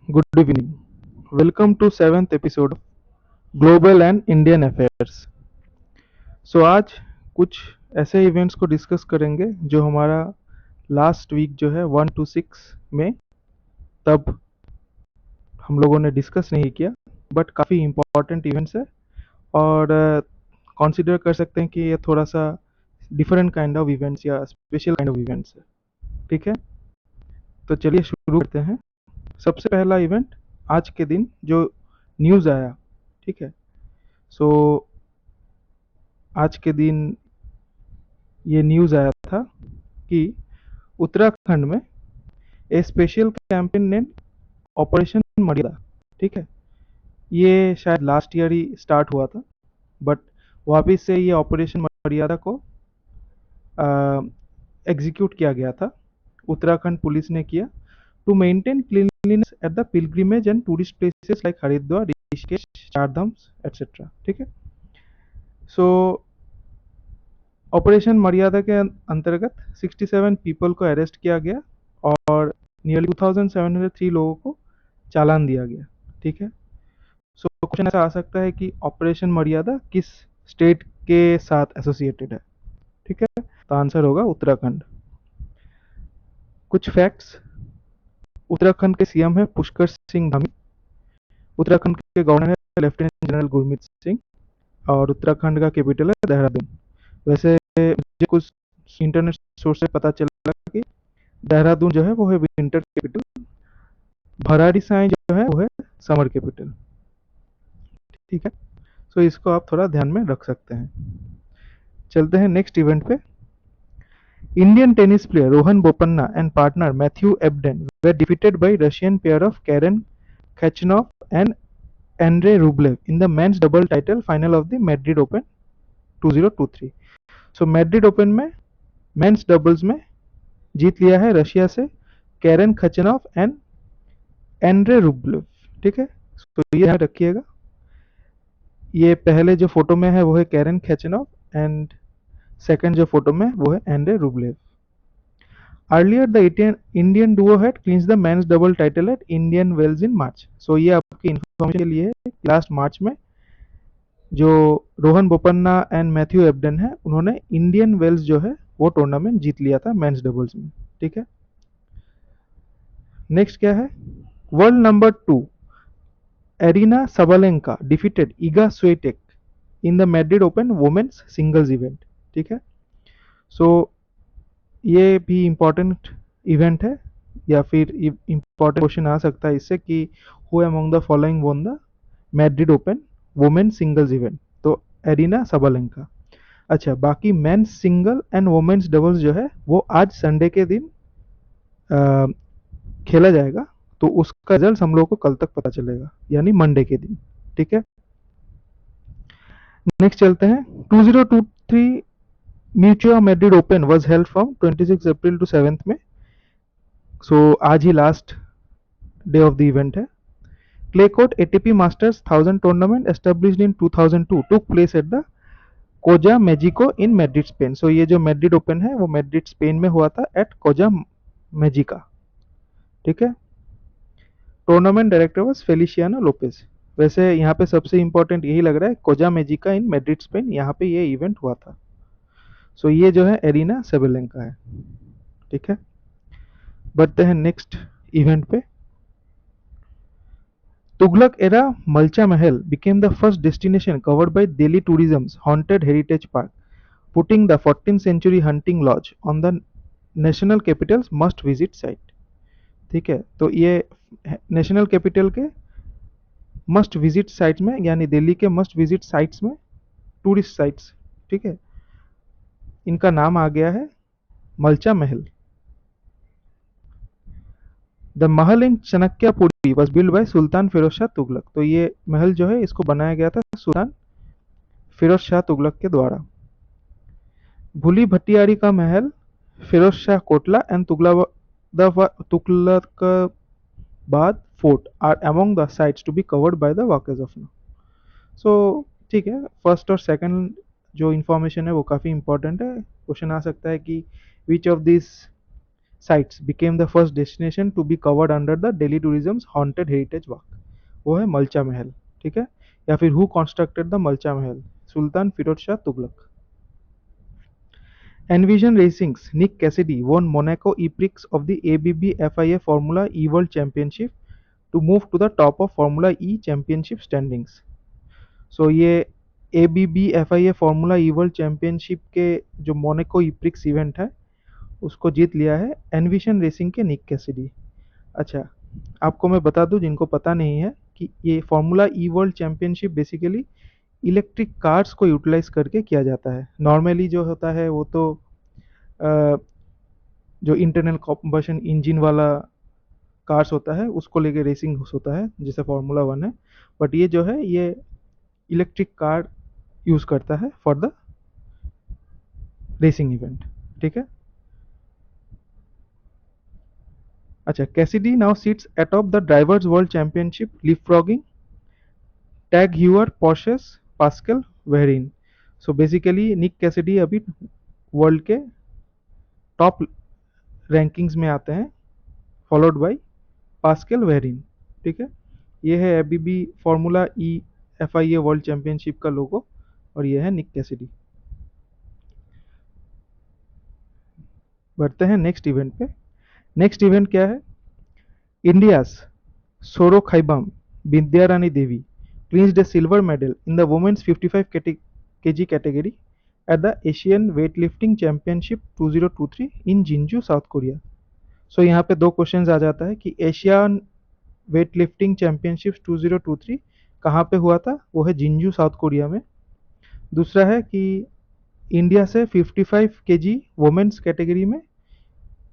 Good evening. Welcome to 7th episode of Global and Indian Affairs. आज कुछ ऐसे events को डिस्कस करेंगे जो हमारा लास्ट वीक जो है 1 to 6 में तब हम लोगों ने डिस्कस नहीं किया, बट काफ़ी इम्पोर्टेंट इवेंट्स है और कंसीडर कर सकते हैं कि ये थोड़ा सा डिफरेंट काइंड ऑफ इवेंट्स या स्पेशल काइंड ऑफ इवेंट्स है। ठीक है, तो चलिए शुरू करते हैं। सबसे पहला इवेंट आज के दिन जो न्यूज़ आया, ठीक है। सो आज के दिन ये न्यूज़ आया था कि उत्तराखंड में ए स्पेशल कैंपेन ने ऑपरेशन मर्यादा, ठीक है, ये शायद लास्ट ईयर ही स्टार्ट हुआ था, बट वापस से ये ऑपरेशन मर्यादा को एग्जीक्यूट किया गया था। उत्तराखंड पुलिस ने किया to maintain cleanliness at the pilgrimage and tourist places like Haridwar, Rishikesh, Chardham etcetera. ठीक है, सो ऑपरेशन मर्यादा के अंतर्गत 67 पीपल को अरेस्ट किया गया और नियरली 2703 लोगों को चालान दिया गया। ठीक है, सो क्वेश्चन ऐसा आ सकता है कि ऑपरेशन मर्यादा किस स्टेट के साथ एसोसिएटेड है। ठीक है, तो आंसर होगा उत्तराखंड। कुछ फैक्ट्स, उत्तराखंड के सीएम है पुष्कर सिंह धामी, उत्तराखंड के गवर्नर है लेफ्टिनेंट जनरल गुरमीत सिंह और उत्तराखंड का कैपिटल है देहरादून। वैसे मुझे कुछ इंटरनेट सोर्स से पता चला कि देहरादून जो है वो है विंटर कैपिटल, भराड़ी साई जो है वो है समर कैपिटल। ठीक है, सो इसको आप थोड़ा ध्यान में रख सकते हैं। चलते हैं नेक्स्ट इवेंट पे। Indian tennis player Rohan Bopanna and partner Matthew Ebden were defeated by Russian pair of Karen Khachanov and Andrei Rublev in the men's double title final of the Madrid Open 2023। So Madrid open में men's doubles में जीत लिया है Russia से Karen Khachanov and Andre Rublev. ठीक है, तो ये ध्यान रखिएगा। ये पहले जो फोटो में है वो है कैरन खचनोव एंड सेकंड जो फोटो में वो है Andrey Rublev. Earlier the Indian duo had clinch the men's double title at Indian Wells in March. So ये आपकी इन्फॉर्मेशन के लिए है, लास्ट मार्च में जो Rohan Bopanna and Matthew Ebden है उन्होंने इंडियन वेल्स जो है वो टूर्नामेंट जीत लिया था मेंस डबल्स में। ठीक है, नेक्स्ट क्या है, world number 2 Aryna Sabalenka defeated Iga Swiatek in the Madrid Open women's singles event. ठीक है, सो ये भी इम्पोर्टेंट इवेंट है या फिर इम्पोर्टेंट क्वेश्चन आ सकता है इससे कि who among the following won the Madrid Open women singles event, तो एरिना सबलेंका। अच्छा, बाकी men's single and women's doubles जो है वो आज संडे के दिन खेला जाएगा, तो उसका रिजल्ट हम लोगों को कल तक पता चलेगा, यानी मंडे के दिन। ठीक है, नेक्स्ट चलते हैं। 2023 Mutua Madrid Open was held from 26 April to 7 में। सो आज ही last day of the event है। Clay court ATP Masters 1000 tournament established in 2002 took place at the Caja Magica in Madrid Spain. So ये जो Madrid open है वो Madrid Spain में हुआ था एट कोजा मेजिका। ठीक है, टूर्नामेंट डायरेक्टर वाज फेलिशियानो लोपेज। वैसे यहाँ पे सबसे इंपॉर्टेंट यही लग रहा है, कोजा मेजिका इन मैड्रिड स्पेन, यहाँ पे ये इवेंट हुआ था। सो ये जो है एरिना सेबेलेंका है। ठीक है, बढ़ते हैं नेक्स्ट इवेंट पे। Tughlaq era Malcha Mahal became the first destination covered by Delhi Tourism's Haunted Heritage Park, putting the 14th century hunting lodge on the national capital's must visit site। ठीक है, तो ये नेशनल कैपिटल के must visit sites में, यानी दिल्ली के must visit sites में tourist sites. ठीक है, इनका नाम आ गया है मलचा महल। The Mahal in Chanakyapuri was build by सुल्तान फिरोज शाह तुगलक। तो ये महल जो है इसको बनाया गया था सुल्तान फिरोज शाह तुगलक के द्वारा। भूली भट्टियारी का Mahal, Firoz Shah Kotla and Tughlakabad fort are among the sites to be covered by the walkers of now. So ठीक है, फर्स्ट और सेकंड जो इंफॉर्मेशन है वो काफ़ी इंपॉर्टेंट है। क्वेश्चन आ सकता है कि which of this sites became the first destination to be covered under the Delhi Tourism's Haunted Heritage Walk? वो है मलचा महल, ठीक है। या फिर who constructed the मलचा Mahal? Sultan Firoz Shah Tughlaq. Envision Racing's Nick Cassidy won Monaco E-Prix of the ABB FIA Formula E World Championship to move to the top of Formula E Championship standings. So ये ABB FIA Formula E World Championship के जो Monaco E-Prix event है उसको जीत लिया है एनविशन racing के निक Cassidy. अच्छा, आपको मैं बता दूं जिनको पता नहीं है कि ये formula E world championship basically electric cars को यूटिलाइज करके किया जाता है। नॉर्मली जो होता है वो तो अ, जो इंटरनल कॉम्बशन इंजन वाला कार्स होता है उसको लेके रेसिंग होता है जैसे फार्मूला वन है, बट ये जो है ये इलेक्ट्रिक कार यूज़ करता है फॉर द रेसिंग इवेंट, ठीक है। अच्छा, Cassidy now sits atop the drivers world championship leapfrogging TAG Heuer Porsche's Pascal Wehrlein. So basically Nick Cassidy अभी वर्ल्ड के टॉप रैंकिंग्स में आते हैं फॉलोड बाय पास्कल वेहरिन, ठीक है। ये है एबीबी फार्मूला ई एफआईए वर्ल्ड चैंपियनशिप का लोगो और ये है निक कैसिडी। बढ़ते हैं नेक्स्ट इवेंट पे। नेक्स्ट इवेंट क्या है? इंडियाज सोरो खैबाम विद्यारानी देवी clinched a silver medal in the women's 55 kg category at the Asian Weightlifting Championship 2023 in Jinju, South Korea. So यहाँ पे दो क्वेश्चंस आ जाता है कि एशियन वेटलिफ्टिंग चैंपियनशिप 2023 कहाँ पे हुआ था? वो है जिंजू, साउथ कोरिया में। दूसरा है कि इंडिया से 55 केजी वुमेन्स कैटेगरी में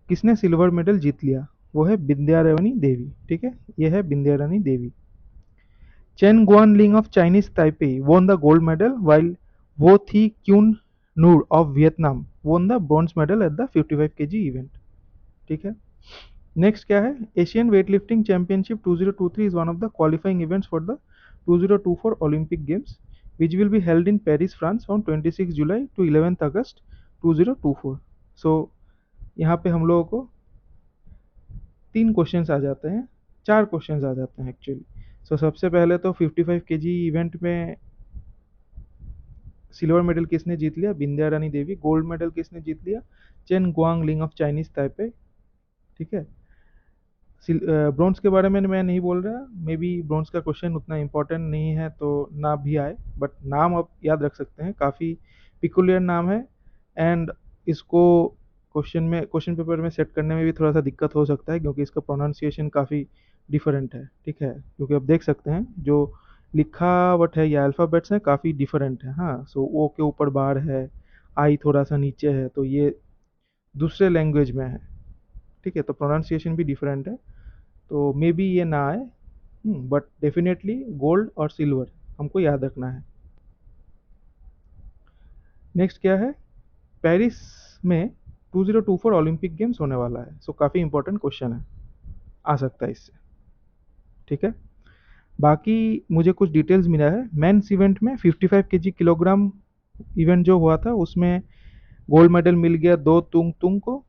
किसने सिल्वर मेडल जीत लिया? वो है विद्यारानी देवी, ठीक है। ये है Vidyarani Devi. Chen Guanling of Chinese Taipei won the gold medal while Wo Thi Kyun Nur of Vietnam won the bronze medal at the 55 kg event, ठीक है। नेक्स्ट क्या है? Asian weightlifting championship 2023 is one of the qualifying events for the 2024 Olympic games which will be held in Paris France from 26 July to 11 August 2024। So यहाँ पे हम लोगों को तीन क्वेश्चंस आ जाते हैं, चार क्वेश्चंस आ जाते हैं एक्चुअली। सो सबसे पहले तो 55 केजी इवेंट में सिल्वर मेडल किसने जीत लिया? विंध्या रानी देवी। गोल्ड मेडल किसने जीत लिया? चेन गुआंग लिंग ऑफ चाइनीज ताइपे, ठीक है। ब्रॉन्ज के बारे में मैं नहीं बोल रहा, मे बी ब्रॉन्ज का क्वेश्चन उतना इंपॉर्टेंट नहीं है तो ना भी आए, बट नाम आप याद रख सकते हैं, काफ़ी पिकुलियर नाम है। एंड इसको क्वेश्चन पेपर में सेट करने में भी थोड़ा सा दिक्कत हो सकता है क्योंकि इसका प्रोनाउंसिएशन काफ़ी डिफरेंट है, ठीक है। क्योंकि आप देख सकते हैं जो लिखावट है या अल्फ़ाबेट्स हैं काफ़ी डिफरेंट है। हाँ, सो ओ के ऊपर बार है, आई थोड़ा सा नीचे है, तो ये दूसरे लैंग्वेज में है, ठीक है। तो प्रोनाउंसिएशन भी डिफरेंट है, तो मे बी ये ना आए, बट डेफिनेटली गोल्ड और सिल्वर हमको याद रखना है। नेक्स्ट क्या है? पेरिस में 2024 ओलंपिक गेम्स होने वाला है। सो काफ़ी इंपॉर्टेंट क्वेश्चन है, आ सकता है इससे, ठीक है। बाकी मुझे कुछ डिटेल्स मिला है। मेंस इवेंट में 55 केजी किलोग्राम इवेंट जो हुआ था उसमें गोल्ड मेडल मिल गया दो तुंग तुंग को,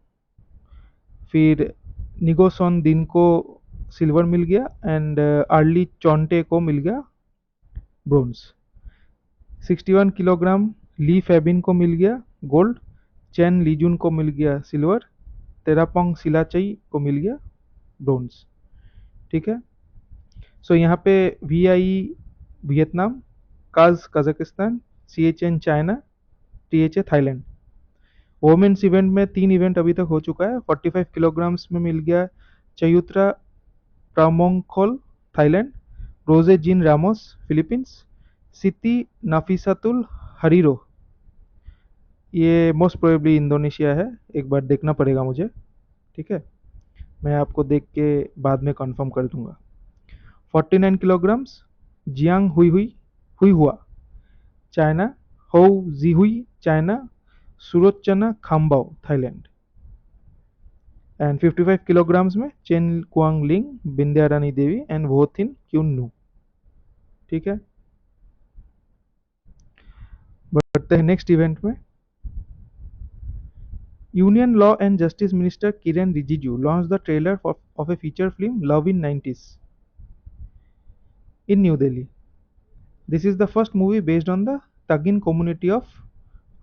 फिर निगोसॉन दिन को सिल्वर मिल गया एंड अर्ली चोंटे को मिल गया ब्रोंज। 61 किलोग्राम ली फेबिन को मिल गया गोल्ड, चेन लीजुन को मिल गया सिल्वर, तेरापोंग सिलाचई को मिल गया ब्रोंज, ठीक है। सो यहाँ पे वी आई वियतनाम, काज Kazakhstan, C H N China, T H A Thailand. Women's event में 3 इवेंट अभी तक हो चुका है। 45 किलोग्राम्स में मिल गया चयुत्रा प्रामोंगखोल थाईलैंड, रोजे जिन रामोस फिलीपींस, सिटी नाफिसातुल हरीरो ये मोस्ट प्रोबेबली इंडोनेशिया है, एक बार देखना पड़ेगा मुझे, ठीक है। मैं आपको देख के बाद में कंफर्म कर दूंगा। 49 किलोग्राम्स जियांग हुई हुई हुई हुआ चाइना, हो जी हुई चाइना, सुरोचना खाम्बाओ थाईलैंड। एंड 55 किलोग्राम्स में चेन कुआंग लिंग, बिंद्या रानी देवी एंड वोथिन क्यून नू, ठीक है। बढ़ते हैं नेक्स्ट इवेंट में। Union Law and Justice Minister Kiren Rijiju launched the trailer of a feature film Love in 90s in New Delhi. This is the first movie based on the Tagin community of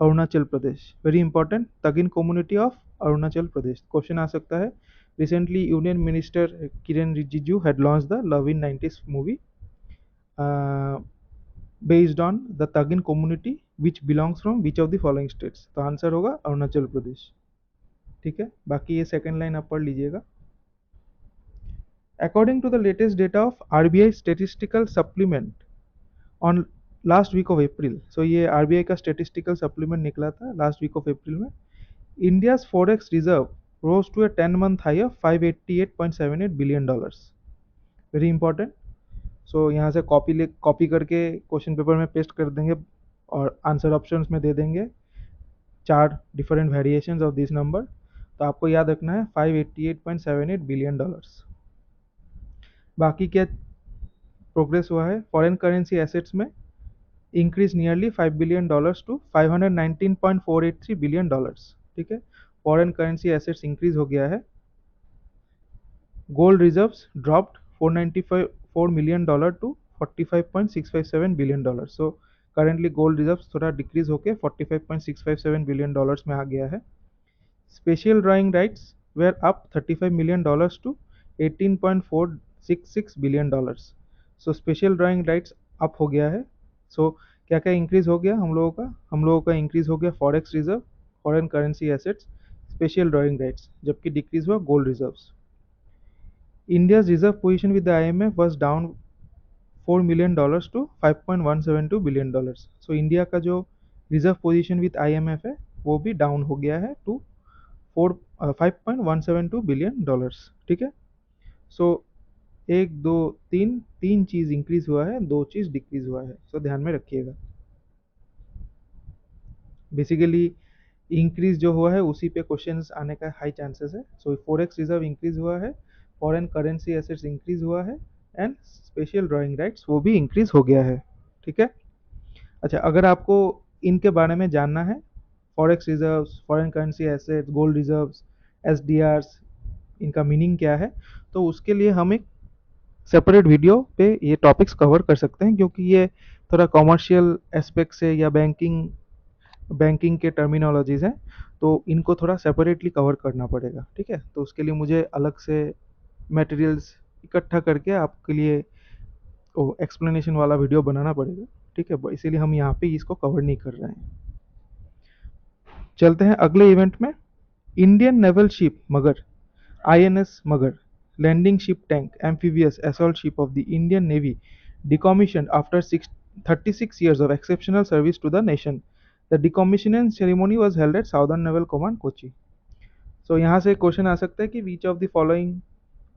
Arunachal Pradesh. Very important, Tagin community of Arunachal Pradesh. Question आ सकता है. Recently, Union Minister Kiren Rijiju had launched the Love in 90s movie uh, based on the Tagin community which belongs from which of the following states. तो answer होगा अरुणाचल प्रदेश. ठीक है, बाकी ये second line आप पढ़ लीजिएगा. According to the latest data of RBI statistical supplement on last week of April, so ये RBI का statistical supplement निकला था last week of April में. India's forex reserve rose to a 10-month high of $588.78 billion. Very important. So यहाँ से copy करके question paper में paste कर देंगे और आंसर ऑप्शंस में दे देंगे 4 different variations of this number. तो आपको याद रखना है $588.78 बिलियन. बाकी क्या प्रोग्रेस हुआ है? फॉरेन करेंसी एसेट्स में increase nearly $5 billion to $519.483 billion. ठीक है, फॉरेन करेंसी एसेट्स इंक्रीज हो गया है. Gold reserves dropped $494 million to $45.657 billion. So currently gold reserves थोड़ा डिक्रीज होकर $45.657 बिलियन में आ गया है. Special drawing rights were up $35 million to $18.466 billion. So special drawing rights up हो गया है. सो क्या क्या इंक्रीज हो गया हम लोगों का इंक्रीज हो गया forex reserve, foreign currency assets, special drawing rights, जबकि डिक्रीज हुआ gold reserves. India's reserve position with the IMF was down $4 million to $5.172 billion. So India का जो रिजर्व पोजीशन विद IMF है वो भी डाउन हो गया है टू $5.172 बिलियन. ठीक है, सो 1 2 3 चीज़ इंक्रीज हुआ है, 2 चीज़ डिक्रीज हुआ है. सो ध्यान में रखिएगा. बेसिकली इंक्रीज जो हुआ है उसी पे क्वेश्चंस आने का हाई चांसेस है. सो फॉरेक्स रिजर्व इंक्रीज हुआ है, फॉरेन करेंसी एसेट्स इंक्रीज हुआ है एंड स्पेशल ड्राइंग राइट्स वो भी इंक्रीज हो गया है. ठीक है. अच्छा, अगर आपको इनके बारे में जानना है, forex reserves, foreign currency assets, gold reserves, SDRs, इनका मीनिंग क्या है, तो उसके लिए हम एक सेपरेट वीडियो पे ये टॉपिक्स कवर कर सकते हैं, क्योंकि ये थोड़ा कॉमर्शियल एस्पेक्ट से या बैंकिंग के टर्मिनोलॉजीज हैं, तो इनको थोड़ा सेपरेटली कवर करना पड़ेगा. ठीक है, तो उसके लिए मुझे अलग से मटेरियल्स इकट्ठा करके आपके लिए एक्सप्लेनेशन वाला वीडियो बनाना पड़ेगा. ठीक है, इसीलिए हम यहाँ पे इसको कवर नहीं कर रहे हैं. चलते हैं अगले इवेंट में. Indian naval ship Magar, INS Magar, landing ship tank amphibious assault ship of the Indian navy, decommissioned after 36 years of exceptional service to the nation. The decommissioning ceremony was held at Southern Naval Command, Kochi. So यहाँ से question आ सकता है कि which of the following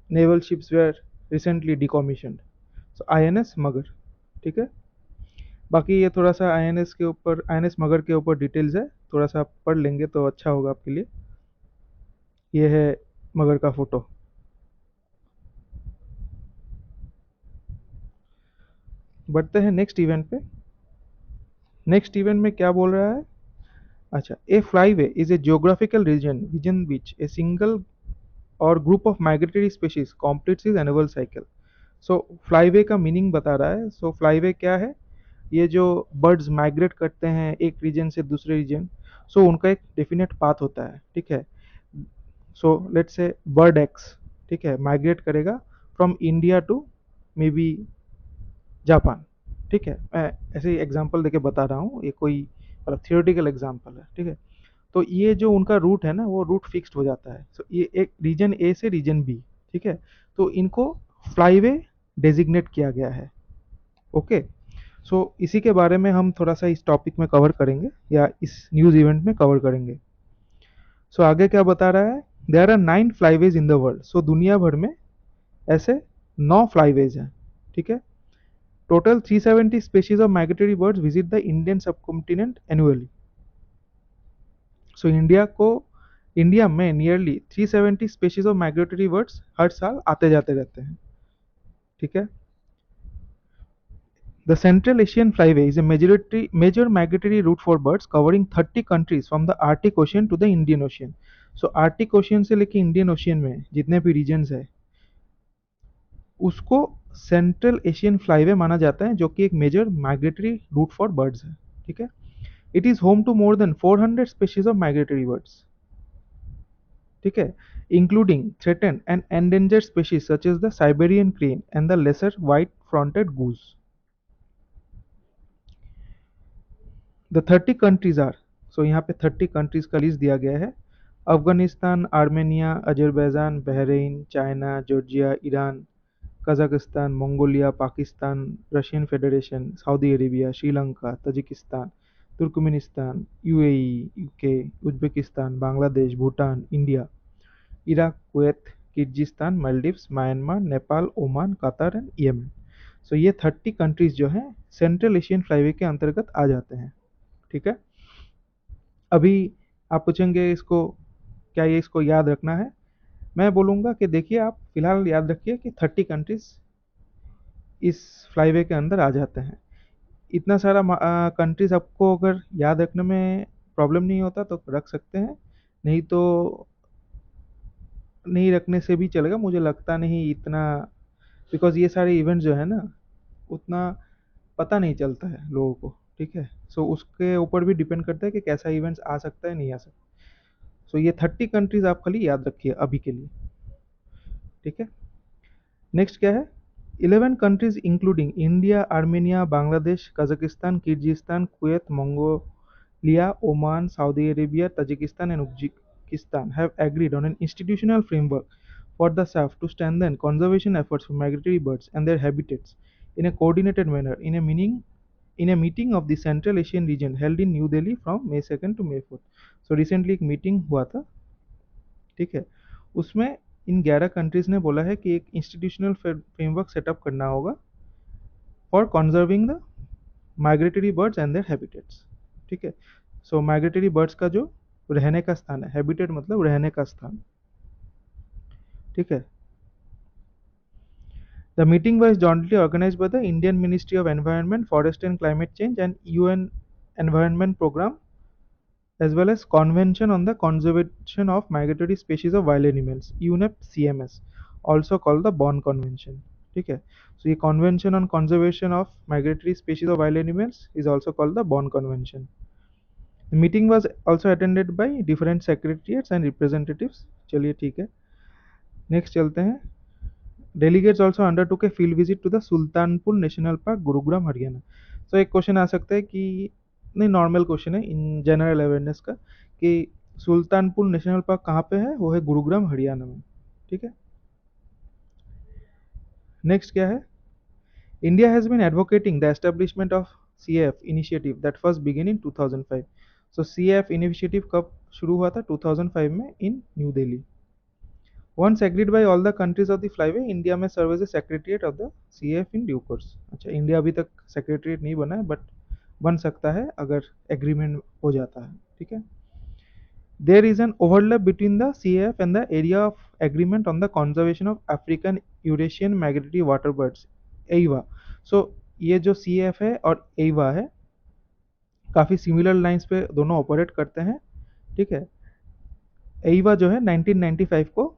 naval ships were recently decommissioned? So INS मगर. ठीक है, बाकी ये थोड़ा सा INS मगर के ऊपर डिटेल्स है, थोड़ा सा आप पढ़ लेंगे तो अच्छा होगा आपके लिए. ये है मगर का फोटो. बढ़ते हैं नेक्स्ट इवेंट पे. नेक्स्ट इवेंट में क्या बोल रहा है? अच्छा, a flyway is a geographical region within which a single or group of migratory species completes is annual cycle. So flyway का मीनिंग बता रहा है. सो फ्लाईवे क्या है? ये जो बर्ड्स माइग्रेट करते हैं एक रीजन से दूसरे रीजन, सो उनका एक डेफिनेट पाथ होता है. ठीक है, so let's say bird X, ठीक है, माइग्रेट करेगा from India to maybe Japan. ठीक है, मैं ऐसे ही एग्जांपल देके बता रहा हूँ, ये कोई मतलब थियोरेटिकल एग्जांपल है. ठीक है, तो ये जो उनका रूट है ना, वो रूट फिक्स्ड हो जाता है. सो ये एक रीजन ए से रीजन बी. ठीक है, तो इनको फ्लाईवे डेजिग्नेट किया गया है. ओके, सो इसी के बारे में हम थोड़ा सा इस टॉपिक में कवर करेंगे या इस न्यूज़ इवेंट में कवर करेंगे. सो आगे क्या बता रहा है? There are 9 flyways in the world. So दुनिया भर में ऐसे 9 फ्लाईवेज हैं. ठीक है, total 370 species of migratory birds visit the Indian subcontinent annually. So India में nearly 370 species of migratory birds हर साल आते जाते रहते हैं. ठीक है, The Central Asian Flyway is a major migratory route for birds covering 30 countries from the Arctic Ocean to the Indian Ocean. So Arctic ocean से लेके इंडियन ओशियन में जितने भी रीजन्स है उसको सेंट्रल एशियन फ्लाईवे माना जाता है, जो कि एक major migratory route for birds है। ठीक है, it is home to more than 400 species of migratory birds. ठीक है, including threaten and endangered species such as the Siberian crane and the lesser white fronted goose. The 30 countries are, so यहाँ पे 30 countries का list दिया गया है। Afghanistan, Armenia, Azerbaijan, Bahrain, China, Georgia, Iran, Kazakhstan, Mongolia, Pakistan, Russian Federation, Saudi Arabia, Sri Lanka, Tajikistan, Turkmenistan, UAE, UK, Uzbekistan, Bangladesh, Bhutan, India, Iraq, Kuwait, Kyrgyzstan, Maldives, Myanmar, Nepal, Oman, Qatar and Yemen. So ये 30 countries जो हैं central Asian flyway के अंतर्गत आ जाते हैं। ठीक है, अभी आप पूछेंगे इसको क्या ये इसको याद रखना है। मैं बोलूँगा कि देखिए आप फिलहाल याद रखिए कि 30 कंट्रीज इस फ्लाईवे के अंदर आ जाते हैं। इतना सारा कंट्रीज आपको अगर याद रखने में प्रॉब्लम नहीं होता तो रख सकते हैं, नहीं तो नहीं रखने से भी चलेगा। मुझे लगता नहीं इतना, बिकॉज ये सारे इवेंट्स जो है ना उतना पता नहीं चलता है लोगों को। ठीक है, सो उसके ऊपर भी डिपेंड करता है कि कैसा इवेंट्स आ सकता है नहीं आ सकता। सो ये 30 कंट्रीज आप खाली याद रखिए अभी के लिए। ठीक है, नेक्स्ट क्या है, 11 countries including India, Armenia, Bangladesh, Kazakhstan, Kyrgyzstan, Kuwait, Mongolia, Oman, Saudi Arabia, Tajikistan and Uzbekistan have agreed on an institutional framework for the SAF to strengthen conservation efforts for migratory birds and their habitats in a coordinated manner in a meeting of the Central Asian region held in New Delhi from May 2nd to May 4th। So recently एक meeting हुआ था। ठीक है, उसमें इन 11 countries ने बोला है कि एक इंस्टीट्यूशनल फ्रेमवर्क सेटअप करना होगा for conserving the migratory birds and there habitats. ठीक है, सो माइग्रेटरी बर्ड्स का जो रहने का स्थान है, हैबिटेट मतलब रहने का स्थान। ठीक है, the meeting was jointly organised by the Indian ministry of environment, forest and climate change and UN environment programme as well as Convention on the Conservation of Migratory Species of Wild Animals, UNEP CMS, also called the Bonn Convention। ठीक है, so ये Convention on Conservation of Migratory Species of Wild Animals is also called the Bonn Convention। The meeting was also attended by different secretariats and representatives। चलिए ठीक है, next चलते हैं। Delegates also undertook a field visit to the Sultanpur national park, Gurugram, Haryana. So एक question आ सकता है कि नहीं, नॉर्मल क्वेश्चन है इन जनरल अवेयरनेस का, कि सुल्तानपुर नेशनल पार्क कहाँ पे है, वो है गुरुग्राम, हरियाणा में। ठीक है, नेक्स्ट क्या है, India has been advocating the establishment of CAF initiative that first begin in 2005। So CAF initiative कब शुरू हुआ था, 2005 में in New Delhi. Once agreed by all the countries of the flyway, India में serve as a secretariat of the CAF in due course. अच्छा, India अभी तक secretariat नहीं बना है, बट बन सकता है अगर एग्रीमेंट हो जाता है। ठीक है, there is an overlap between the CAF and the area of agreement on the conservation of African Eurasian migratory water birds, एइवा। सो ये जो CAF है और एइवा है काफ़ी सिमिलर लाइंस पे दोनों ऑपरेट करते हैं। ठीक है, एइवा जो है 1995 को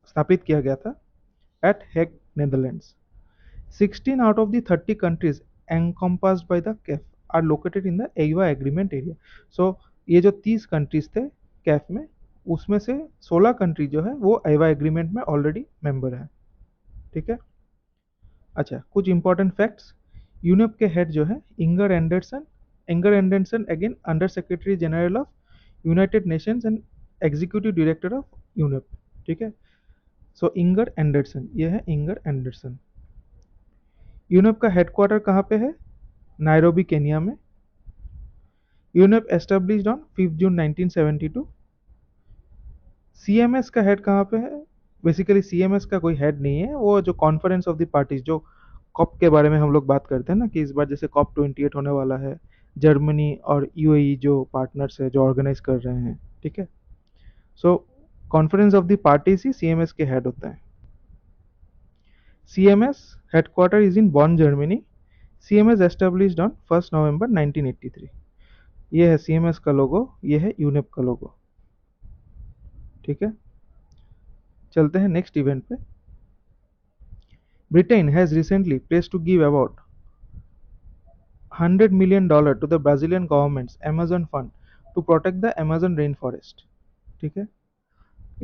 स्थापित किया गया था at Hague, Netherlands. 16 out of the 30 countries encompassed by the CAF are located in the EIVA agreement area। So ये जो 30 कंट्रीज थे CAF में, उसमें से 16 कंट्री जो है वो EIVA एग्रीमेंट में ऑलरेडी मेंबर है। ठीक है, अच्छा कुछ इंपॉर्टेंट फैक्ट्स। यूनेप के हेड जो है Inger Anderson again under secretary general of United Nations and executive director of UNEP. ठीक है, सो इंगर एंडरसन, ये है इंगर एंडरसन। यूनेप का हेडक्वार्टर कहाँ पे है, नायरोबी, केनिया में। UNEP established on 5 June 1972। CMS का हेड कहाँ पे है, बेसिकली CMS का कोई हेड नहीं है, वो जो कॉन्फ्रेंस ऑफ द पार्टीज, जो कॉप के बारे में हम लोग बात करते हैं ना कि इस बार जैसे COP 28 होने वाला है, जर्मनी और UAE जो पार्टनर्स है जो ऑर्गेनाइज कर रहे हैं। ठीक है, so conference of the parties ही CMS के हेड होता है। CMS headquarter is in Bonn, Germany. CMS established on 1st November 1983. ये है CMS का लोगो, ये है यूनेप का लोगो। ठीक है, चलते हैं नेक्स्ट इवेंट पे। Britain has recently pledged to give about $100 million to the Brazilian government's Amazon Fund to protect the Amazon rainforest. ठीक है,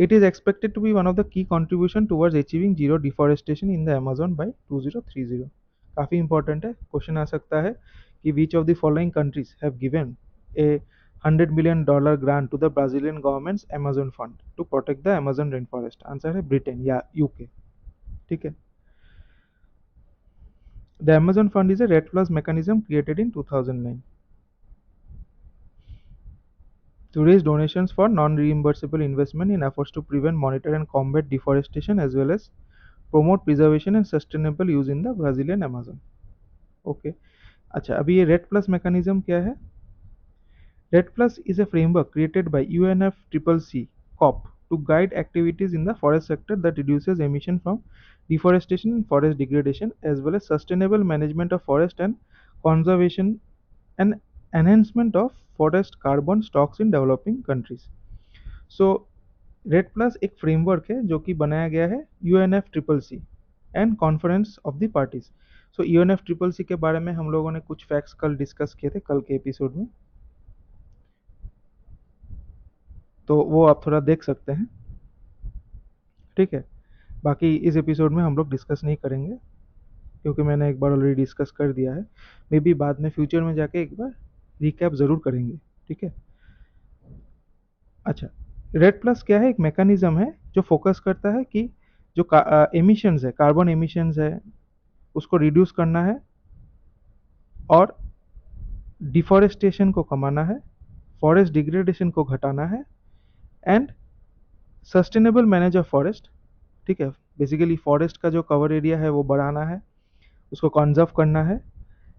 it is expected to be one of the key contribution towards achieving zero deforestation in the Amazon by 2030. काफ़ी important है, question आ सकता है कि which of the following countries have given A $100 million grant to the Brazilian government's Amazon fund to protect the Amazon rainforest. Answer है Britain या UK. ठीक है, the Amazon fund is a REDD+ mechanism created in 2009 to raise donations for non-reimbursable investment in efforts to prevent, monitor and combat deforestation as well as promote preservation and sustainable use in the Brazilian Amazon. Okay अच्छा, अभी ये REDD+ mechanism क्या है? REDD+ is a framework created by UNFCCC COP to guide activities in the forest sector that reduces emission from deforestation and forest degradation as well as sustainable management of forest and conservation and enhancement of forest carbon stocks in developing countries. So REDD+ एक framework है जो कि बनाया गया है UNFCCC and conference of the parties. So UNFCCC के बारे में हम लोगों ने कुछ फैक्ट्स कल डिस्कस किए थे कल के एपिसोड में, तो वो आप थोड़ा देख सकते हैं। ठीक है, बाकी इस एपिसोड में हम लोग डिस्कस नहीं करेंगे क्योंकि मैंने एक बार ऑलरेडी डिस्कस कर दिया है। मे बी बाद में फ्यूचर में जाके एक बार रिकैप ज़रूर करेंगे। ठीक है, अच्छा, REDD+ क्या है? एक मैकेनिज्म है जो फोकस करता है कि जो एमिशंस है, कार्बन एमिशंस है, उसको रिड्यूस करना है और डिफॉरेस्टेशन को कमाना है, फॉरेस्ट डिग्रेडेशन को घटाना है and sustainable manage of forest. ठीक है, बेसिकली फॉरेस्ट का जो कवर एरिया है वो बढ़ाना है, उसको कंजर्व करना है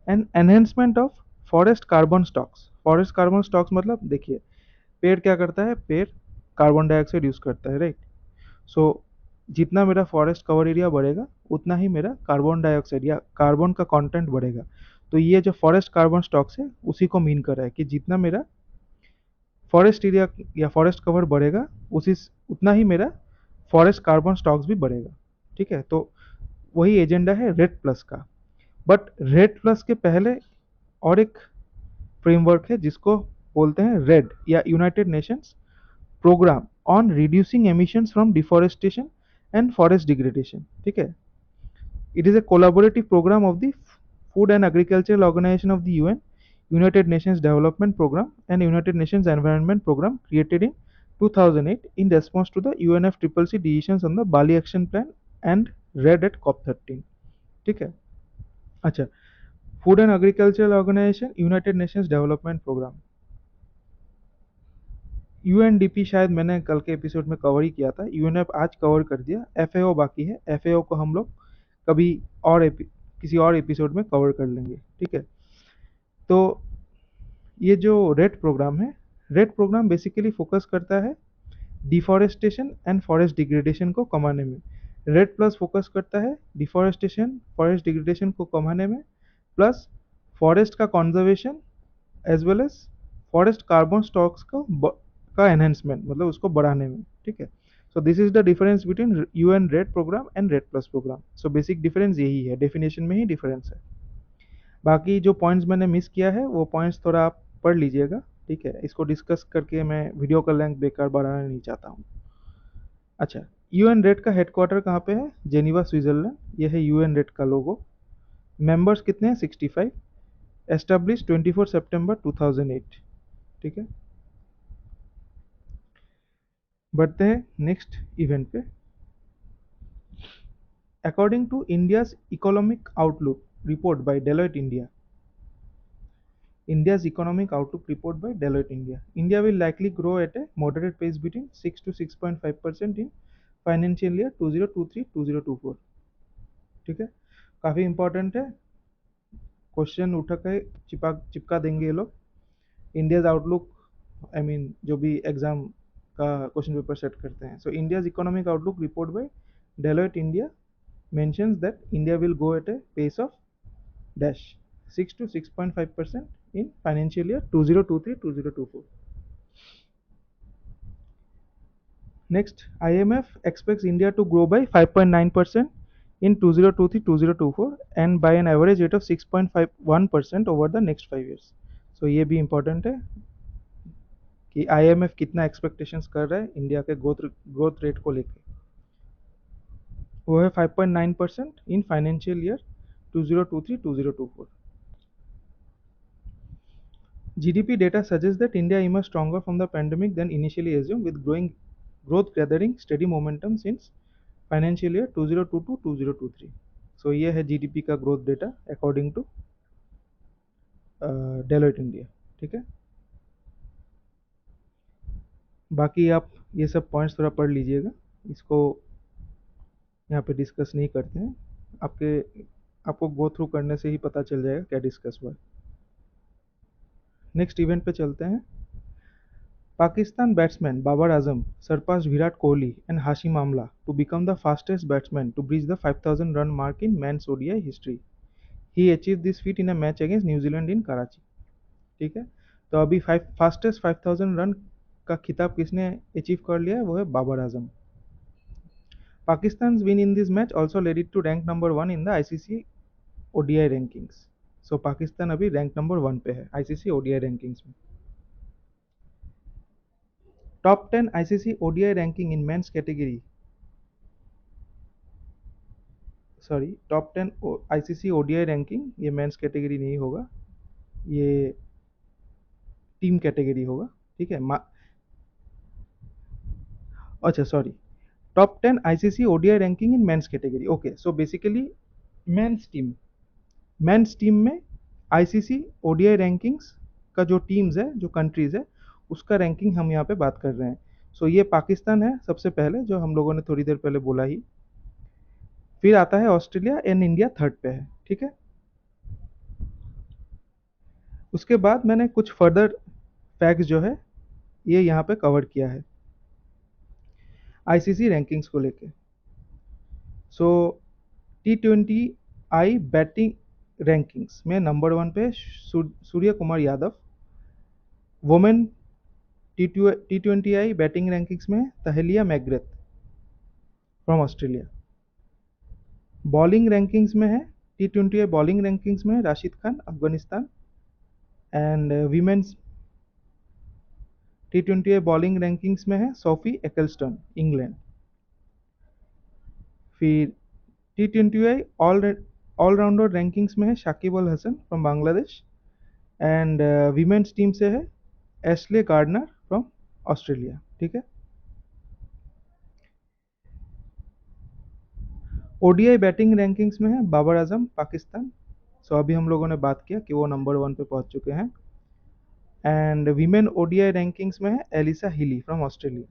and enhancement of forest carbon stocks. Forest carbon stocks मतलब देखिए, पेड़ क्या करता है? पेड़ कार्बन डाइऑक्साइड यूज़ करता है, राइट? सो जितना मेरा फॉरेस्ट कवर एरिया बढ़ेगा उतना ही मेरा कार्बन डाइऑक्साइड या कार्बन का कंटेंट बढ़ेगा। तो ये जो फॉरेस्ट कार्बन स्टॉक्स है उसी को मीन कर रहा है कि जितना मेरा फॉरेस्ट एरिया या फॉरेस्ट कवर बढ़ेगा उसी उतना ही मेरा फॉरेस्ट कार्बन स्टॉक्स भी बढ़ेगा। ठीक है, तो वही एजेंडा है REDD+ का। बट REDD+ के पहले और एक फ्रेमवर्क है जिसको बोलते हैं रेड या United Nations programme on reducing emissions from deforestation and forest degradation. ठीक है, it is a collaborative program of the Food and Agricultural Organization of the UN, United Nations Development Program and United Nations Environment Program created in 2008 in response to the UNFCCC decisions on the Bali Action Plan and read at COP13। ठीक है, अच्छा, food and agricultural organisation, United Nations development programme, UNDP शायद मैंने कल के episode में cover ही किया था, UNEP आज कवर कर दिया, FAO बाकी है। FAO को हम लोग कभी और किसी और एपिसोड में कवर कर लेंगे। ठीक है, तो ये जो रेड प्रोग्राम है, रेड प्रोग्राम बेसिकली फोकस करता है डिफॉरेस्टेशन एंड फॉरेस्ट डिग्रेडेशन को कमाने में। REDD+ फोकस करता है डिफॉरेस्टेशन फॉरेस्ट डिग्रेडेशन को कमाने में, प्लस फॉरेस्ट का conservation as well as forest carbon stocks का एनहेंसमेंट, मतलब उसको बढ़ाने में। ठीक है, so this is the difference between UN REDD programme and REDD+ programme. So basic difference यही है, डेफिनेशन में ही डिफरेंस है। बाकी जो पॉइंट्स मैंने मिस किया है वो पॉइंट्स थोड़ा आप पढ़ लीजिएगा। ठीक है, इसको डिस्कस करके मैं वीडियो का लेंथ बेकार बढ़ाना नहीं चाहता हूँ। अच्छा, UN रेड का हेडक्वार्टर कहाँ पे है? Geneva, Switzerland. ये है UN रेड का लोगो। मेंबर्स कितने हैं? 65। एस्टेब्लिश 24 सितंबर 2008। ठीक है, बढ़ते हैं नेक्स्ट इवेंट पे। According to India's economic outlook report by Deloitte India, India's economic outlook report by Deloitte India, India will likely grow at a moderate pace between 6 to 6.5% in financial year 2023-2024। ठीक है, काफ़ी important है, question उठा के चिपका देंगे ये लोग। इंडियाज आउटलुक, आई मीन जो भी एग्जाम का क्वेश्चन पेपर सेट करते हैं। सो India's economic outlook report by Deloitte India mentions that India will go at a pace of dash 6 to 6.5% in financial year 2023-2024. Next, IMF expects India to grow by 5.9% in 2023-2024 and by an average rate of 6.51% over the next 5 years. So ये भी important है कि IMF कितना expectations कर रहा है India के growth rate को लेके. वो है 5.9% in financial year 2023-2024. GDP data suggests that India emerged stronger from the pandemic than initially assumed, with growing growth gathering steady momentum since financial year 2022-2023. सो ये है जीडीपी का growth data according to Deloitte India. ठीक है, बाकी आप ये सब पॉइंट्स थोड़ा पढ़ लीजिएगा, इसको यहाँ पे डिस्कस नहीं करते हैं. आपको गो थ्रू करने से ही पता चल जाएगा क्या डिस्कस हुआ. नेक्स्ट इवेंट पे चलते हैं. Pakistan batsman Babar Azam surpassed Virat Kohli and Hashim Amla to become the fastest batsman to breach the 5,000 run mark in men's ODI history. He achieved this feat in a match against New Zealand in Karachi. ठीक है, तो अभी fastest 5,000 run का खिताब किसने achieve कर लिया है, वो है Babar Azam. Pakistan win in this match also led it to rank number 1 in the ICC ODI rankings. So Pakistan अभी रैंक नंबर 1 पे है आईसीसी ओडीआई रैंकिंग्स में. Top 10 ICC ODI ranking in men's category, sorry top 10 ICC ODI ranking, ये men's category नहीं होगा, ये team category होगा. ठीक है, अच्छा sorry, top 10 ICC ODI ranking in men's category. Okay, so basically men's team में आईसीसी ओडीआई रैंकिंग्स का जो टीम्स है, जो कंट्रीज है, उसका रैंकिंग हम यहाँ पे बात कर रहे हैं. सो ये पाकिस्तान है सबसे पहले, जो हम लोगों ने थोड़ी देर पहले बोला ही. फिर आता है ऑस्ट्रेलिया एंड इंडिया थर्ड पे है. ठीक है, उसके बाद मैंने कुछ फर्दर फैक्ट्स जो है ये यहाँ पे कवर किया है आईसीसी रैंकिंग्स को लेके. So T20 I batting rankings में नंबर 1 पे Surya Kumar Yadav. Women T20 I batting rankings में Tahlia McGrath from Australia. Bowling rankings में है T20 आई बॉलिंग रैंकिंग्स में Rashid Khan Afghanistan. And women's T20 I bowling rankings में है सोफी एक्लस्टन इंग्लैंड. फिर T20 आई ऑलराउंडर रैंकिंग्स में है Shakib Al Hasan from Bangladesh. And women's team से है एशले गार्डनर फ्रॉम ऑस्ट्रेलिया. ठीक है, ओडीआई बैटिंग रैंकिंग्स में है बाबर आजम पाकिस्तान. सो अभी हम लोगों ने बात किया कि वो नंबर 1 पे पहुंच चुके हैं. एंड वीमेन ओडीआई रैंकिंग्स में है Alyssa Healy from Australia.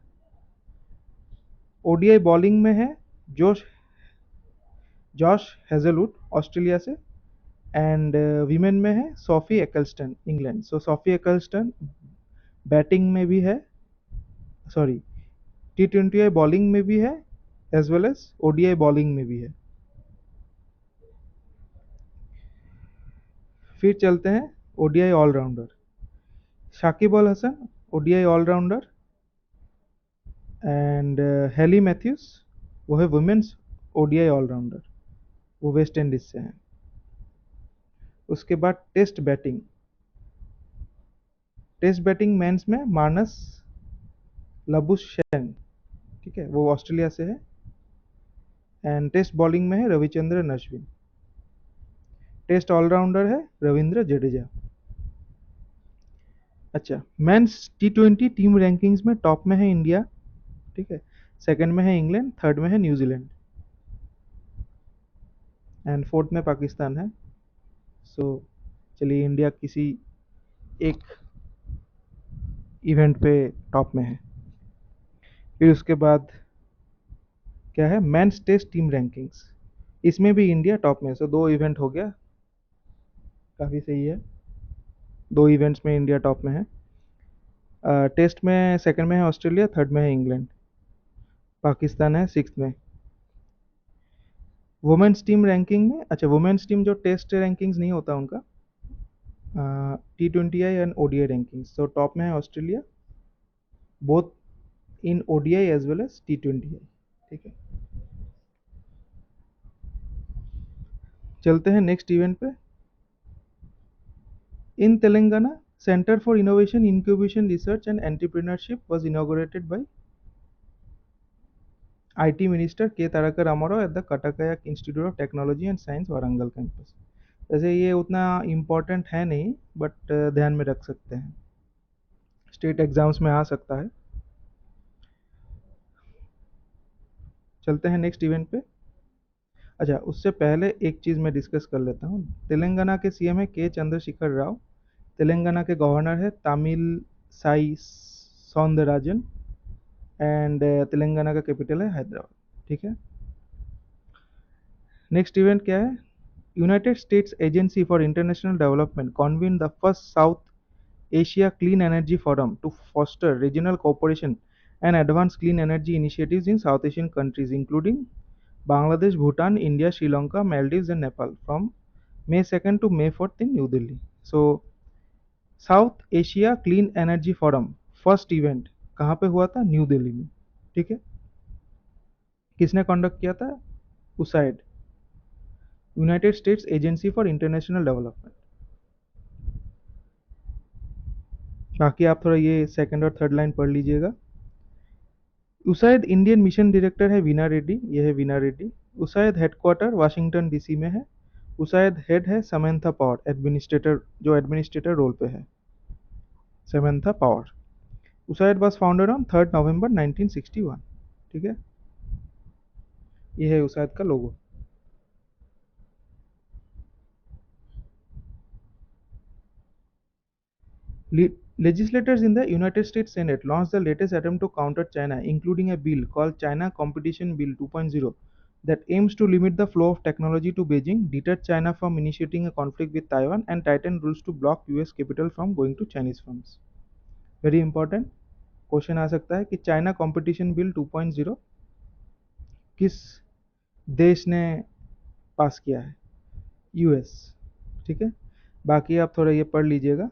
ODI bowling में है जॉश हेजलवुड ऑस्ट्रेलिया से. एंड वीमेन में है सोफी एक्लस्टन इंग्लैंड. सो सोफी एक्लस्टन बैटिंग में भी है, सॉरी T20 आई बॉलिंग में भी है as well as ODI bowling में भी है. फिर चलते हैं ODI allrounder. Shakib Al Hasan ODI allrounder. And Hayley Matthews वो है वुमेन्स ओडीआई ऑलराउंडर, वो वेस्ट इंडीज से हैं. उसके बाद टेस्ट बैटिंग मेंस में मार्नस लबुशेन, ठीक है, वो ऑस्ट्रेलिया से है. एंड टेस्ट बॉलिंग में है रविचंद्रन अश्विन. टेस्ट ऑलराउंडर है रविंद्र जडेजा. अच्छा, मेंस T20 टीम रैंकिंग्स में टॉप में है इंडिया. ठीक है, सेकंड में है इंग्लैंड, थर्ड में है न्यूजीलैंड एंड फोर्थ में पाकिस्तान है. सो चलिए, इंडिया किसी एक इवेंट पे टॉप में है. फिर उसके बाद क्या है, मेंस टेस्ट टीम रैंकिंग्स, इसमें भी इंडिया टॉप में है. सो 2 इवेंट हो गया, काफ़ी सही है. 2 इवेंट्स में इंडिया टॉप में है. टेस्ट में सेकंड में है ऑस्ट्रेलिया, थर्ड में है इंग्लैंड, पाकिस्तान है 6th में. वुमेन्स टीम रैंकिंग में, अच्छा वुमेन्स टीम जो टेस्ट रैंकिंग्स नहीं होता उनका, T20I एंड ODI रैंकिंग्स, तो टॉप में है Australia, both in ODI as well as T20I। ठीक है, चलते हैं नेक्स्ट इवेंट पे। In Telangana, centre for innovation, incubation, research and entrepreneurship was inaugurated by IT minister K Taraka Ramarao at the Kakatiya institute of technology and science Warangal campus. वैसे ये उतना important है नहीं, बट ध्यान में रख सकते हैं, स्टेट एग्जाम्स में आ सकता है। चलते हैं नेक्स्ट इवेंट पे। अच्छा, उससे पहले एक चीज़ मैं डिस्कस कर लेता हूँ। तेलंगाना के CM है के चंद्रशेखर राव, तेलंगाना के गवर्नर है तामिल साई सौंदरराजन, एंड तेलंगाना का कैपिटल है हैदराबाद। ठीक है, नेक्स्ट इवेंट क्या है। United states agency for international development convened the first South Asia Clean Energy Forum to foster regional cooperation and advance clean energy initiatives in South Asian countries, including Bangladesh, Bhutan, India, Sri Lanka, Maldives, and Nepal, from May 2nd to May 4th in New Delhi. So, south Asia clean energy forum first event कहाँ पे हुआ था? New Delhi में। ठीक है, किसने conduct किया था? USAID, United states agency for international development. बाकी आप थोड़ा ये सेकंड और थर्ड लाइन पढ़ लीजिएगा। USAID इंडियन मिशन डायरेक्टर है वीना रेड्डी, ये है Veena Reddy. USAID headquarter Washington DC में है। USAID हेड है समंथा पावर, एडमिनिस्ट्रेटर, जो एडमिनिस्ट्रेटर रोल पे है, Samantha power. USAID was founded on 3 नवंबर 1961। ठीक है, ये है USAID का लोगो। Legislators in the United States Senate launched the latest attempt to counter China, including a bill called China Competition Bill 2.0 that aims to limit the flow of technology to Beijing, deter China from initiating a conflict with Taiwan, and tighten rules to block US capital from going to Chinese firms. Very important question आ सकता है कि China competition bill 2.0 किस देश ने पास किया है? US। ठीक है, बाकी आप थोड़ा ये पढ़ लीजिएगा।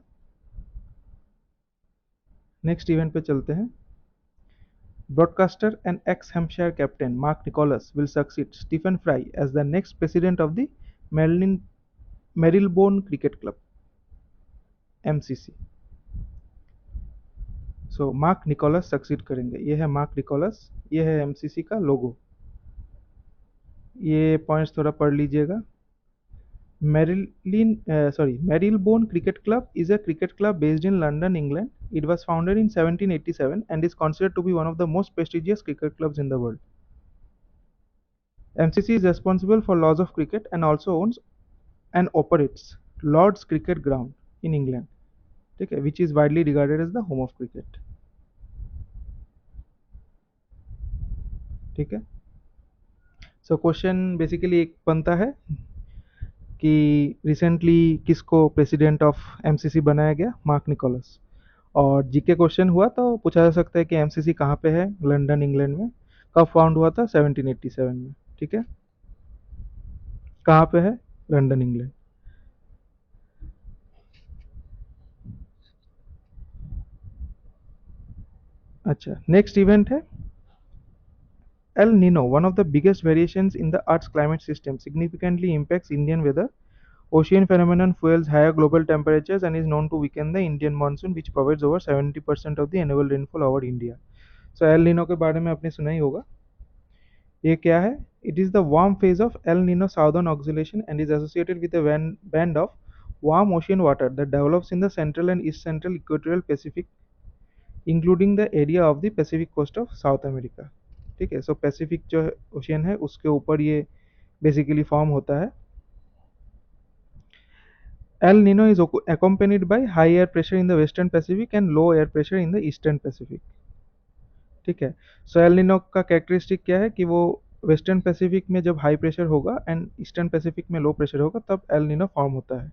नेक्स्ट इवेंट पे चलते हैं। Broadcaster and ex-Hampshire captain Mark Nicholas will succeed Stephen Fry as the next president of the Marylebone Cricket Club, MCC। So mark Nicholas succeed करेंगे। ये है मार्क निकोलस, ये है MCC का लोगो। ये पॉइंट्स थोड़ा पढ़ लीजिएगा। Marylebone Cricket Club is a cricket club based in London, England. It was founded in 1787 and is considered to be one of the most prestigious cricket clubs in the world. MCC is responsible for laws of cricket and also owns and operates Lord's Cricket Ground in England, ठीक है, which is widely regarded as the home of cricket। ठीक है, so question basically एक बनता है कि recently किसको president of MCC बनाया गया? Mark Nicholas. और जीके क्वेश्चन हुआ तो पूछा जा सकता है कि MCC कहाँ पे है? लंदन, इंग्लैंड में। कब फाउंड हुआ था? 1787 में। ठीक है, कहाँ पे है? London, England. अच्छा, नेक्स्ट इवेंट है El Nino, one of the biggest variations in the Earth's climate system, significantly impacts Indian weather. Ocean phenomenon fuels higher global temperatures and is known to weaken the Indian monsoon, which provides over 70% of the annual rainfall over India. So El Nino के बारे में आपने सुना ही होगा। ये क्या है? It is the warm phase of El Nino southern oscillation and is associated with a band of warm ocean water that develops in the central and east central equatorial Pacific, including the area of the Pacific coast of South America। ठीक है, सो Pacific जो ocean है उसके ऊपर ये basically form होता है। El Nino is accompanied by high air pressure in the western Pacific and low air pressure in the eastern Pacific। ठीक है, सो एल निनो का कैरेक्टरिस्टिक क्या है कि वो वेस्टर्न पैसिफिक में जब हाई प्रेशर होगा एंड ईस्टर्न पैसिफिक में लो प्रेशर होगा तब एल निनो फॉर्म होता है।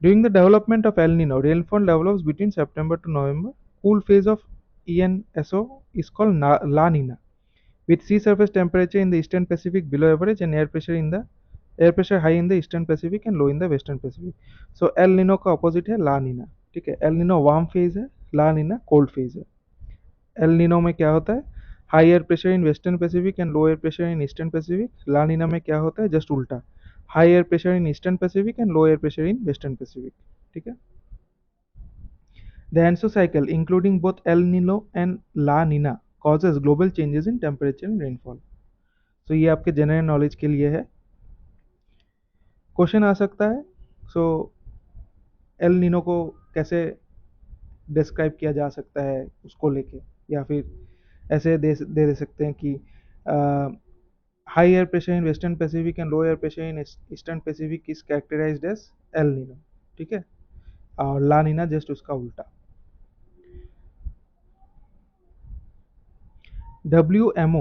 During the development of El Nino, rainfall develops between September to November. Cool phase of ENSO is called La Nina, with sea surface temperature in the eastern Pacific below average and air pressure high in the eastern Pacific and low in the western Pacific. So El Nino का opposite है La Neena, ठीक है। El Nino warm phase है, La Nina cold phase है। El Nino में क्या होता है, high air pressure in western Pacific and low air pressure in eastern Pacific. La Nina में क्या होता है, जस्ट उल्टा, high air pressure in eastern Pacific and low air pressure in western Pacific, ठीक है। The Anso cycle, including both El Nino and La Nina, causes global changes in temperature and rainfall. So ये आपके general knowledge के लिए है। Question आ सकता है, सो एल नीनो को कैसे डिस्क्राइब किया जा सकता है उसको लेके, या फिर ऐसे दे सकते हैं कि high air pressure in western Pacific and low air pressure in eastern Pacific is characterised as El Nino, ठीक है। और ला नीना जस्ट उसका उल्टा। WMO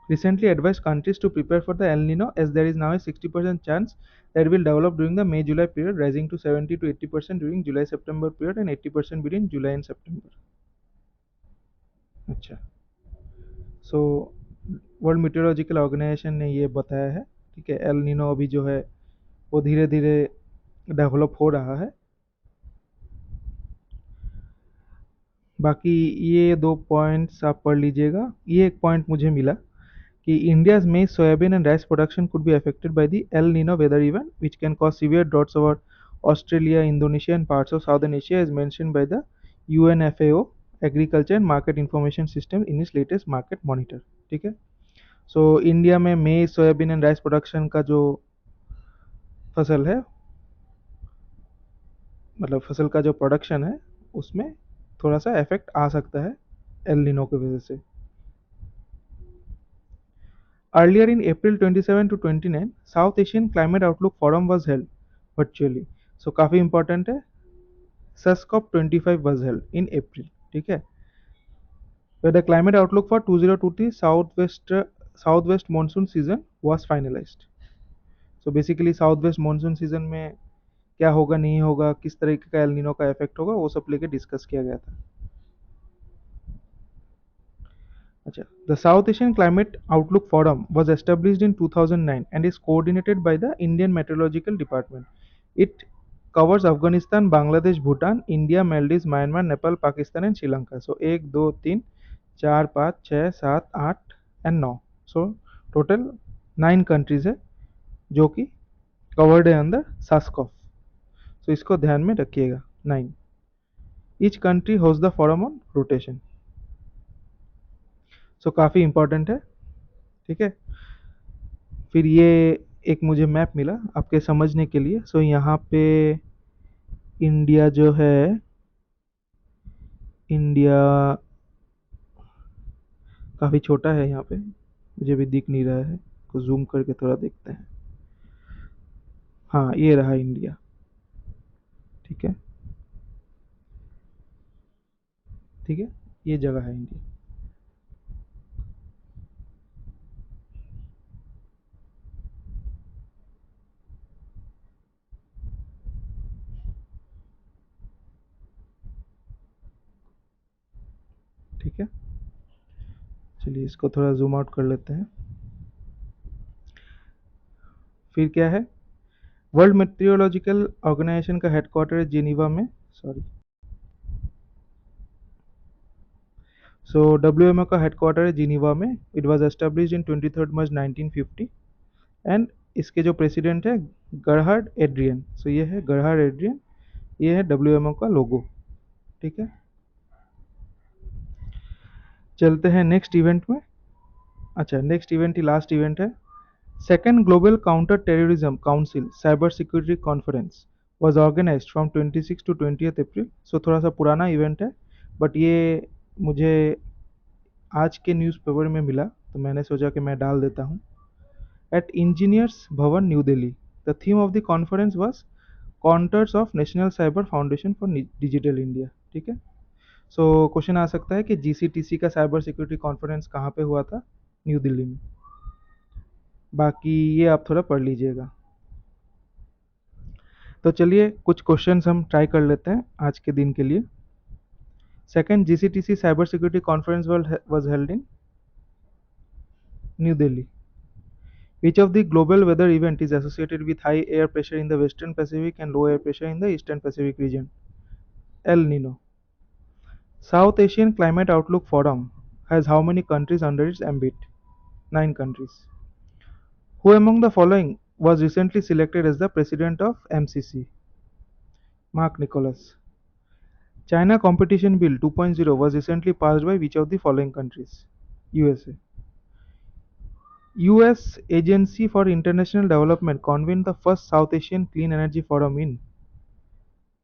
recently advised countries to prepare for the El Nino as there is now a 60% chance that will develop during the May-July period, rising to 70 to 80% during July-September period and 80% between July and September. अच्छा, so world meteorological organisation ने ये बताया है, ठीक है। El Nino अभी जो है वो धीरे धीरे डेवलप हो रहा है। बाकी ये दो पॉइंट्स आप पढ़ लीजिएगा। ये एक पॉइंट मुझे मिला कि India's maize, soybean and rice production could be affected by the El Nino weather event, which can cause severe droughts over Australia, Indonesia and parts of Southern Asia, as mentioned by the UNFAO Agriculture and Market Information System in its latest market monitor, ठीक है। सो India में मेज, soybean and rice production का जो फसल है, मतलब फसल का जो प्रोडक्शन है, उसमें थोड़ा सा इफेक्ट आ सकता है एल नीनो की वजह से। Earlier in April 27 to 29, South Asian Climate Outlook Forum was held virtually. So काफ़ी important है, SASCOP 25 was held in April, ठीक है, where the climate outlook for 2023 southwest monsoon season was finalized. So basically southwest monsoon season में क्या होगा नहीं होगा, किस तरीके का एल नीनो का इफेक्ट होगा, वो सब लेके डिस्कस किया गया था। अच्छा, the South Asian Climate Outlook Forum was established in 2009 and is coordinated by the Indian Meteorological Department. It covers Afghanistan, Bangladesh, Bhutan, India, Maldives, Myanmar, Nepal, Pakistan and Sri Lanka. So 1, 2, 3, 4, 5, 6, 7, 8 and 9. So total 9 countries है जो कि covered है अंदर सास्कॉफ। सो इसको ध्यान में रखिएगा, 9। Each country host the forum on rotation. So काफ़ी इंपॉर्टेंट है, ठीक है। फिर ये एक मुझे मैप मिला आपके समझने के लिए। सो यहाँ पे इंडिया जो है, इंडिया काफ़ी छोटा है, यहाँ पे मुझे भी दिख नहीं रहा है, को जूम करके थोड़ा देखते हैं। हाँ, ये रहा इंडिया, ठीक है, ठीक है, ये जगह है इंडिया। ठीक है, चलिए इसको थोड़ा जूम आउट कर लेते हैं। फिर क्या है, वर्ल्ड मेट्रियोलॉजिकल ऑर्गेनाइजेशन का हेडक्वार्टर है जिनीवा में, सॉरी। सो WMO का हेडक्वार्टर है जिनीवा में। It was established in 23 March 1950 and इसके जो प्रेसिडेंट है गरहार्ड एड्रियन। सो ये है गरहार्ड एड्रियन, ये है WMO का लोगो, ठीक है। चलते हैं नेक्स्ट इवेंट में। अच्छा, नेक्स्ट इवेंट ही लास्ट इवेंट है। Second global counter terrorism council cyber security conference was organise from 26 to 20 April. सो थोड़ा सा पुराना इवेंट है, बट ये मुझे आज के न्यूज़पेपर में मिला तो मैंने सोचा कि मैं डाल देता हूँ। At engineers Bhawan New Delhi, the theme of the conference was contours of national cyber foundation for digital India, ठीक है। सो क्वेश्चन आ सकता है कि GCTC का साइबर सिक्योरिटी कॉन्फ्रेंस कहाँ पे हुआ था, न्यू दिल्ली में। बाकी ये आप थोड़ा पढ़ लीजिएगा। तो चलिए कुछ क्वेश्चंस हम ट्राई कर लेते हैं आज के दिन के लिए। Second GCTC cyber security conference was held in New Delhi. Which of the global weather event is associated with high air pressure in the Western Pacific and low air pressure in the Eastern Pacific region? El Nino. South Asian Climate Outlook Forum has how many countries under its ambit? 9 countries. Who among the following was recently selected as the president of MCC? Mark Nicholas. China Competition Bill 2.0 was recently passed by which of the following countries? USA. US Agency for International Development convened the first South Asian Clean Energy Forum in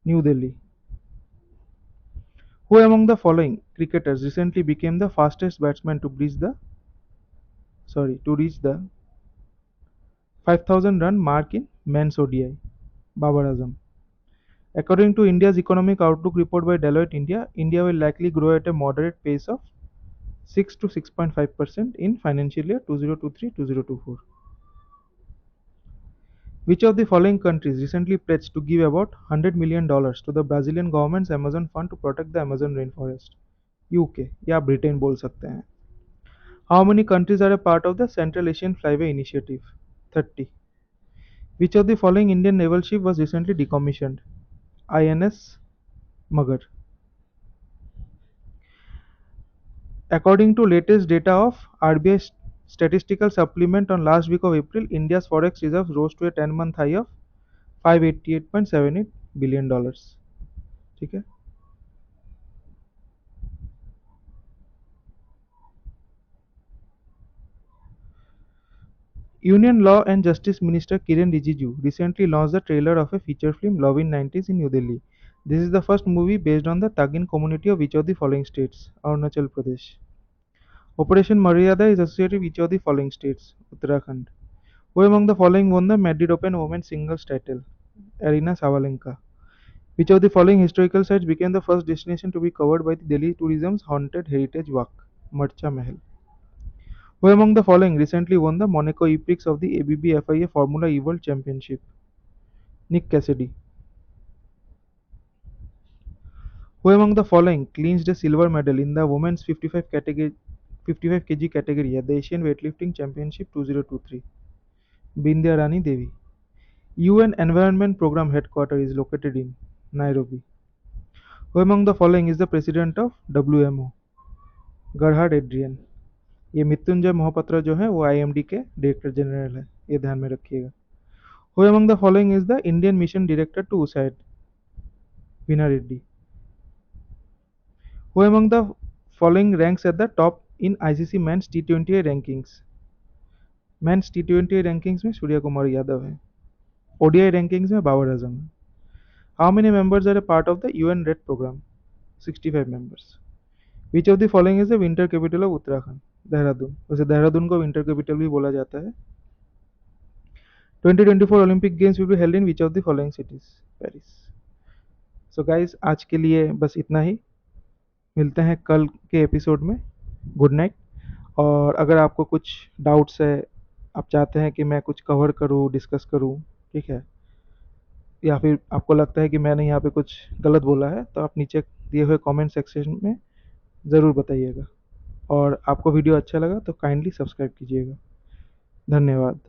New Delhi. Who among the following cricketers recently became the fastest batsman to reach the 5,000 run mark in men's ODI? Babar Azam. According to India's Economic Outlook report by Deloitte India, India will likely grow at a moderate pace of 6 to 6.5% in financial year 2023-2024. Which of the following countries recently pledged to give about $100 million to the Brazilian government's Amazon fund to protect the Amazon rainforest? UK या Britain बोल सकते हैं. How many countries are a part of the Central Asian Flyway Initiative? 30. Which of the following Indian naval ship was recently decommissioned? INS Magar. According to latest data of RBI statistical supplement on last week of April, India's forex reserves rose to a 10-month high of $588.78 billion. ठीक है. Union Law and Justice Minister Kiren Rijiju recently launched the trailer of a feature film Love in 90s in New Delhi. This is the first movie based on the Tagin community of which of the following states? Arunachal Pradesh. Operation Maryada is associated with which of the following states? Uttarakhand. Who among the following won the Madrid Open Women's Singles title? Arina Sabalenka. Which of the following historical sites became the first destination to be covered by the Delhi Tourism's Haunted Heritage Walk? Marcha Mahal. Who among the following recently won the Monaco E-Prix of the ABB FIA Formula E World Championship? Nick Cassidy. Who among the following clinched a silver medal in the women's 55 kg category at the Asian Weightlifting Championship 2023? Bindya Rani Devi. UN Environment Program headquarters is located in Nairobi. Who among the following is the president of WMO? Gerhard Adrian. ये मृत्युंजय मोहपात्रा जो है वो IMD के director general है, ये ध्यान में रखिएगा. Who among the following is the Indian mission director to USAID? Veena Reddy. Who among the following ranks at the top in ICC Men's T20I rankings? Men's T20I rankings में सूर्य कुमार यादव है. ODI rankings में बाबर आजम है. How many members are a part of the UN RED program? 65 members. Which of the following is the winter capital of Uttarakhand? Dehradun. वैसे देहरादून को winter capital भी बोला जाता है. 2024 Olympic Games will be held in which of the following cities? Paris. So guys, आज के लिए बस इतना ही. मिलते हैं कल के एपिसोड में. Good night. और अगर आपको कुछ डाउट्स है, आप चाहते हैं कि मैं कुछ कवर करूं, डिस्कस करूं, ठीक है, या फिर आपको लगता है कि मैंने यहाँ पे कुछ गलत बोला है, तो आप नीचे दिए हुए कमेंट सेक्शन में ज़रूर बताइएगा. और आपको वीडियो अच्छा लगा तो काइंडली सब्सक्राइब कीजिएगा. धन्यवाद.